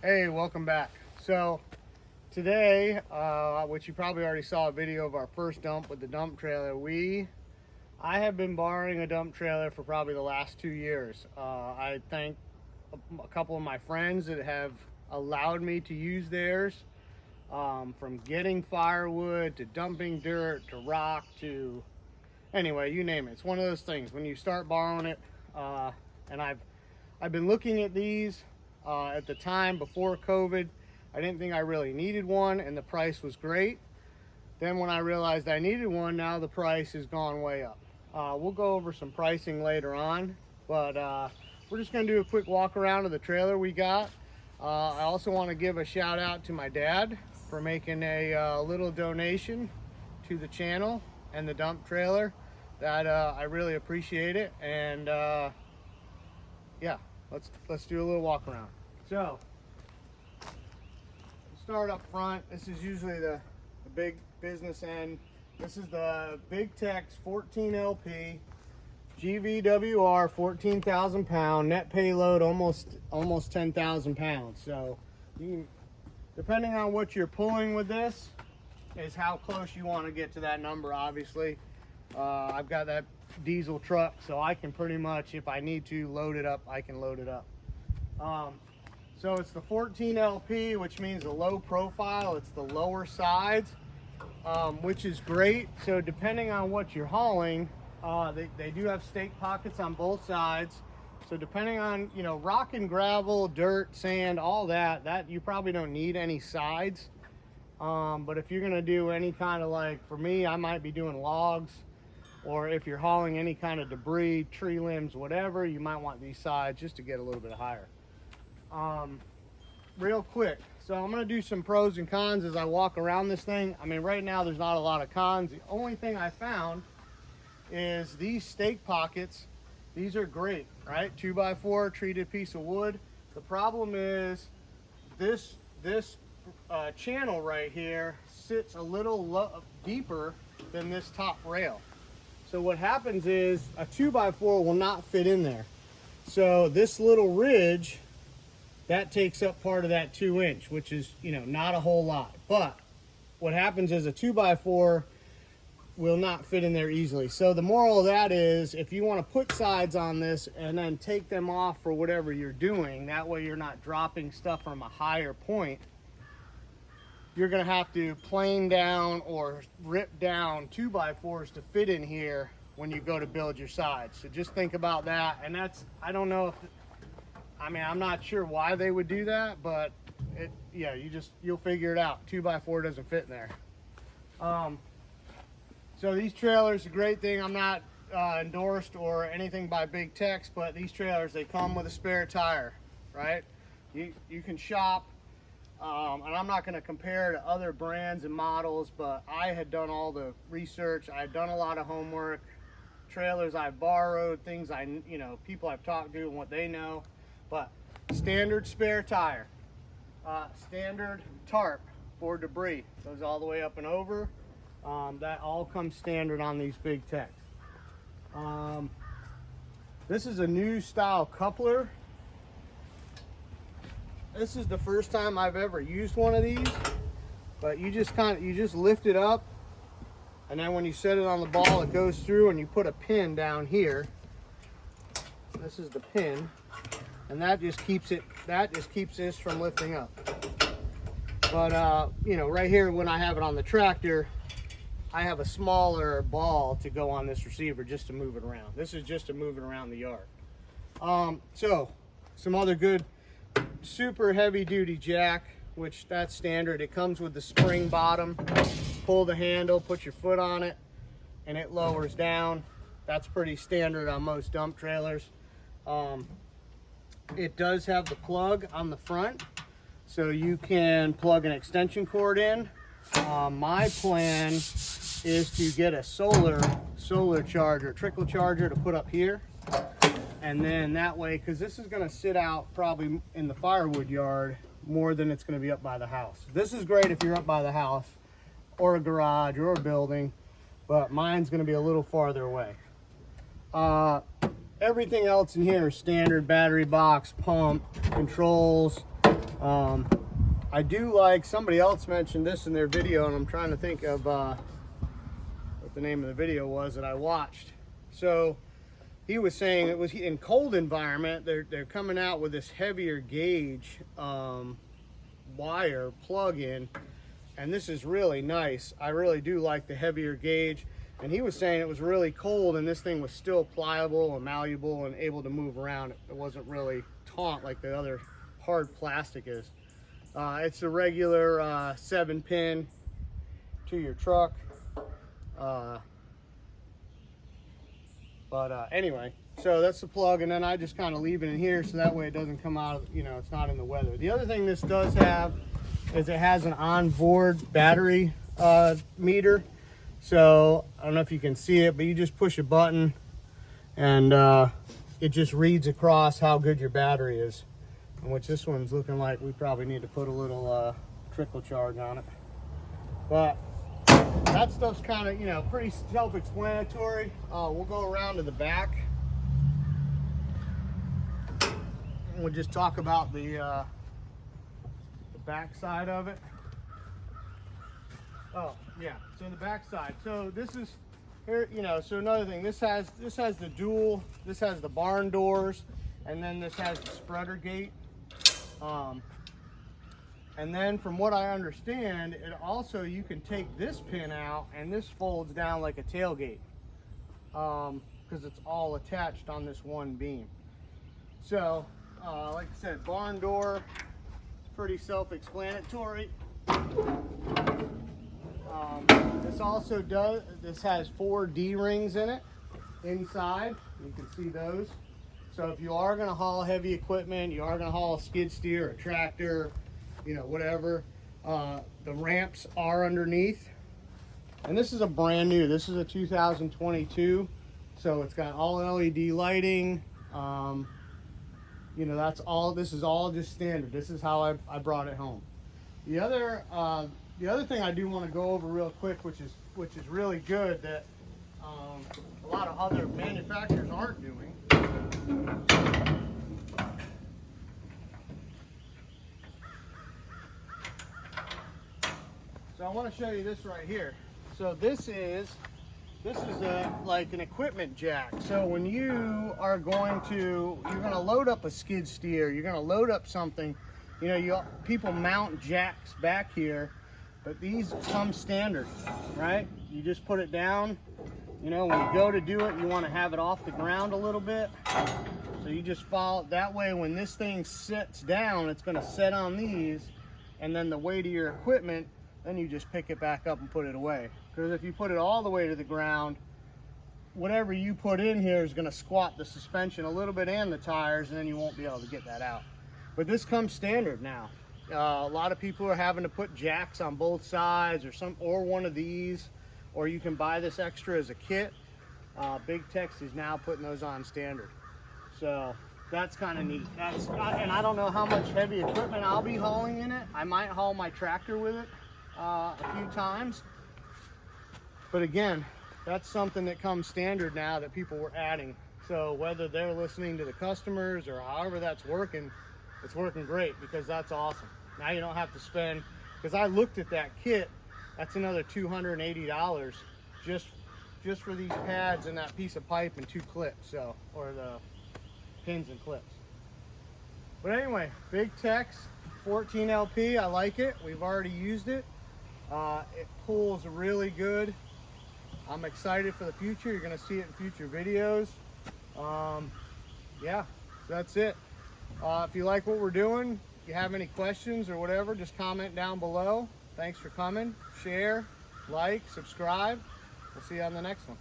Hey, welcome back. So today, which you probably already saw a video of our first dump with the dump trailer, I have been borrowing a dump trailer for probably the last 2 years. I thank a couple of my friends that have allowed me to use theirs, from getting firewood to dumping dirt to rock to anyway, you name it. It's one of those things when you start borrowing it. And I've been looking at these. At the time before COVID, I didn't think I really needed one, and the price was great. Then when I realized I needed one, now the price has gone way up. We'll go over some pricing later on, but we're just going to do a quick walk around of the trailer we got. I also want to give a shout out to my dad for making a little donation to the channel and the dump trailer. That I really appreciate it, and yeah, let's do a little walk around. So start up front. This is usually the big business end. This is the Big Tex 14 LP GVWR 14,000 pound net payload, almost 10,000 pounds. So you can, depending on what you're pulling with this, is how close you want to get to that number. Obviously, I've got that diesel truck, so I can pretty much, if I need to load it up, I can load it up. So it's the 14 LP, which means a low profile. It's the lower sides, which is great. So depending on what you're hauling, they do have stake pockets on both sides. So depending on, rock and gravel, dirt, sand, all that you probably don't need any sides. But if you're gonna do any kind of, like for me, I might be doing logs, or if you're hauling any kind of debris, tree limbs, whatever, you might want these sides just to get a little bit higher. Real quick, so I'm going to do some pros and cons as I walk around this thing. I mean, right now there's not a lot of cons. The only thing I found is these stake pockets. These are great, right? 2x4 treated piece of wood. The problem is this channel right here sits a little deeper than this top rail. So what happens is a 2x4 will not fit in there. So this little ridge, that takes up part of that 2-inch, which is, not a whole lot. But what happens is a 2x4 will not fit in there easily. So the moral of that is, if you want to put sides on this and then take them off for whatever you're doing, that way you're not dropping stuff from a higher point, you're going to have to plane down or rip down 2x4s to fit in here when you go to build your sides. So just think about that. And I don't know if, I'm not sure why they would do that, but you'll figure it out. 2x4 doesn't fit in there. So these trailers, a great thing. I'm not endorsed or anything by Big Tex, but these trailers, they come with a spare tire, right? You can shop, and I'm not going to compare to other brands and models, but I had done all the research. I had done a lot of homework. Trailers I've borrowed, things people I've talked to and what they know. But standard spare tire, standard tarp for debris, goes all the way up and over. That all comes standard on these Big Tex. This is a new style coupler. This is the first time I've ever used one of these, but you just lift it up, and then when you set it on the ball, it goes through, and you put a pin down here. This is the pin, and that just keeps this from lifting up. But right here, when I have it on the tractor, I have a smaller ball to go on this receiver just to move it around. This is just to move it around the yard. So some other good, super heavy duty jack, which that's standard. It comes with the spring bottom. Pull the handle, put your foot on it, and it lowers down. That's pretty standard on most dump trailers. It does have the plug on the front, so you can plug an extension cord in. My plan is to get a solar charger, trickle charger, to put up here, and then that way, because this is going to sit out probably in the firewood yard more than it's going to be up by the house. This is great if you're up by the house or a garage or a building, but mine's going to be a little farther away. Everything else in here is standard: battery box, pump, controls, I do like, somebody else mentioned this in their video, and I'm trying to think of what the name of the video was that I watched. So he was saying it was in cold environment, they're coming out with this heavier gauge wire plug-in, and this is really nice. I really do like the heavier gauge. And he was saying it was really cold and this thing was still pliable and malleable and able to move around. It wasn't really taut like the other hard plastic is. It's a regular 7-pin to your truck. Anyway, so that's the plug, and then I just kind of leave it in here so that way it doesn't come out, you know, it's not in the weather. The other thing this does have is it has an onboard battery meter. So I don't know if you can see it, but you just push a button and it just reads across how good your battery is. And which this one's looking like we probably need to put a little trickle charge on it. But that stuff's kind of, you know, pretty self-explanatory. We'll go around to the back. And we'll just talk about the back side of it. Oh yeah, so the back side. So this is here, you know, so another thing, this has the dual, this has the barn doors, and then this has the spreader gate. And then from what I understand, it also, you can take this pin out and this folds down like a tailgate, because it's all attached on this one beam. So like I said, barn door, it's pretty self-explanatory. This also does, this has 4 D-rings in it inside. You can see those. So if you are going to haul heavy equipment, you are going to haul a skid steer, a tractor, you know, whatever, the ramps are underneath. And this is a brand new, this is a 2022. So it's got all LED lighting. You know, that's all, this is all just standard. This is how I brought it home. The other thing I do want to go over real quick, which is really good, that a lot of other manufacturers aren't doing. So I want to show you this right here. So this is like an equipment jack. So when you're going to load up a skid steer, you're going to load up something. You know, people mount jacks back here, but these come standard, right? You just put it down. You know, when you go to do it, you want to have it off the ground a little bit. So you just follow, that way when this thing sits down, it's going to set on these, and then the weight of your equipment, then you just pick it back up and put it away. Because if you put it all the way to the ground, whatever you put in here is going to squat the suspension a little bit and the tires, and then you won't be able to get that out. But this comes standard now. A lot of people are having to put jacks on both sides or one of these, or you can buy this extra as a kit. Big Tex is now putting those on standard. So that's kind of neat. And I don't know how much heavy equipment I'll be hauling in it. I might haul my tractor with it a few times. But again, that's something that comes standard now that people were adding. So whether they're listening to the customers or however that's working, it's working great, because that's awesome. Now you don't have to spend, because I looked at that kit, that's another $280 just for these pads and that piece of pipe and 2 clips, so, or the pins and clips. But anyway, Big Tex 14 LP, I like it. We've already used it. It pulls really good. I'm excited for the future. You're going to see it in future videos. Yeah, that's it. If you like what we're doing, if you have any questions or whatever, just comment down below. Thanks for coming. Share, like, subscribe. We'll see you on the next one.